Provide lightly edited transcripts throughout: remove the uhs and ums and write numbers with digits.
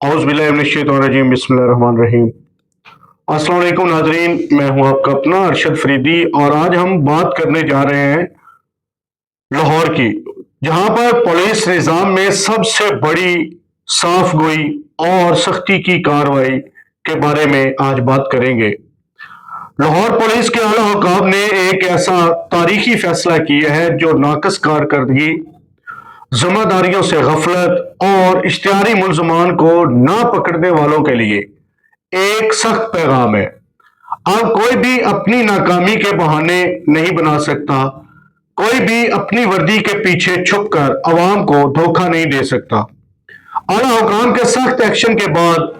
औज़ुबिल्लाहिमिनश्शैतानिर्रजीम बिस्मिल्लाहिर्रहमानिर्रहीम। अस्सलाम वालेकुम नाज़रीन, मैं हूं आपका अपना अरशद फरीदी और आज हम बात करने जा रहे हैं लाहौर की, जहां पर पुलिस निज़ाम में सबसे बड़ी साफ गोई और सख्ती की कार्रवाई के बारे में आज बात करेंगे। लाहौर पुलिस के आला हुकाम ने एक ऐसा तारीखी फैसला किया है जो नाकस कारकर्दगी, जिम्मेदारियों से गफलत और इश्तिहारी मुलजमान को ना पकड़ने वालों के लिए एक सख्त पैगाम है। अब कोई भी अपनी नाकामी के बहाने नहीं बना सकता, कोई भी अपनी वर्दी के पीछे छुपकर अवाम को धोखा नहीं दे सकता। आला हुकाम के सख्त एक्शन के बाद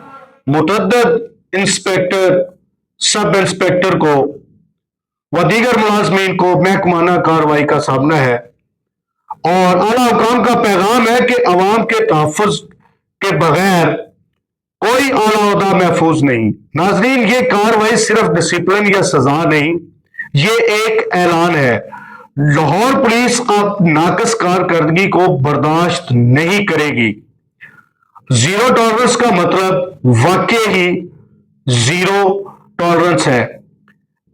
मुतअद्दिद इंस्पेक्टर, सब इंस्पेक्टर को व दीगर मुलाजमीन को महकमाना कार्रवाई का सामना है और आला हुकाम का पैगाम है कि अवाम के तहफ़्फ़ुज़ के बगैर कोई आला ओहदा महफूज नहीं। नाजरीन, ये कार्रवाई सिर्फ डिसिप्लिन या सजा नहीं, ये एक ऐलान है। लाहौर पुलिस अब नाकस कारकर्दगी को बर्दाश्त नहीं करेगी। जीरो टॉलरेंस का मतलब वाकई ही जीरो टॉलरेंस है।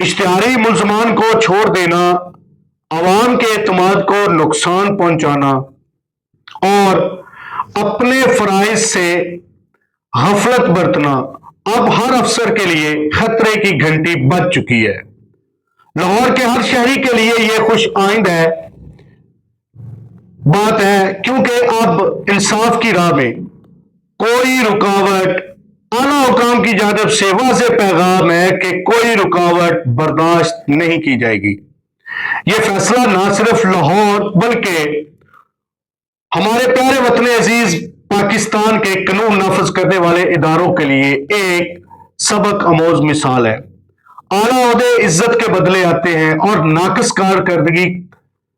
इश्तिहारी मुलजमान को छोड़ देना, अवाम के एतमाद को नुकसान पहुंचाना और अपने फराइज से गफलत बरतना अब हर अफसर के लिए खतरे की घंटी बज चुकी है। लाहौर के हर शहरी के लिए यह खुश आइंद है बात है, क्योंकि अब इंसाफ की राह में कोई रुकावट, आला हुकाम की जानिब से वाज़ेह पैगाम है कि कोई रुकावट बर्दाश्त नहीं की जाएगी। यह फैसला ना सिर्फ लाहौर बल्कि हमारे प्यारे वतन अजीज पाकिस्तान के कानून नाफज करने वाले इदारों के लिए एक सबक आमोज मिसाल है। आला ओहदे इज्जत के बदले आते हैं और नाकस कारकर्दगी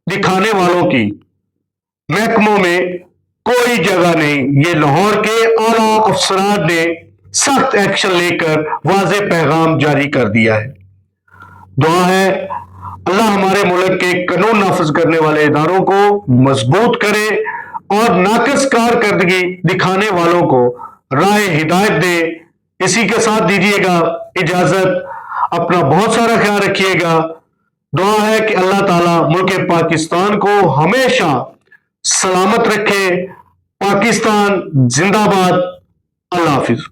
दिखाने वालों की महकमों में कोई जगह नहीं। ये लाहौर के आला अफसरान ने सख्त एक्शन लेकर वाज़ेह पैगाम जारी कर दिया है। दुआ है अल्लाह हमारे मुल्क के कानून नाफज करने वाले इदारों को मजबूत करे और नाकस कारकर्दगी दिखाने वालों को राह हिदायत दे। इसी के साथ दीजिएगा इजाजत। अपना बहुत सारा ख्याल रखिएगा। दुआ है कि अल्लाह ताला मुल्क पाकिस्तान को हमेशा सलामत रखे। पाकिस्तान जिंदाबाद। अल्लाह हाफिज।